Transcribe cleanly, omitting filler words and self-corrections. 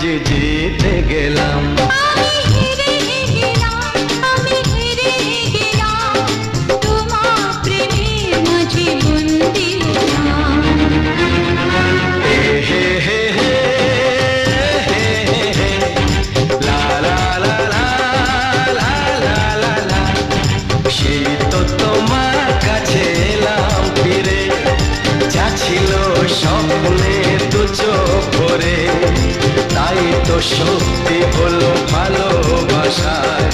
যে জিতে গেলাম। আমি হেরে গেলাম, আমি হেরে গেলাম, তোমার প্রেমের মাঝে বন্দী হলাম। হে হে হে হে হে হে হে, লা লা লা লা লা লা লা লা। সেই তো তোমার কাছে এলাম ফিরে, যা ছিল স্বপ্নে দু চোখ ভরে, তাই তো সত্যি হলো ভালোবাসায়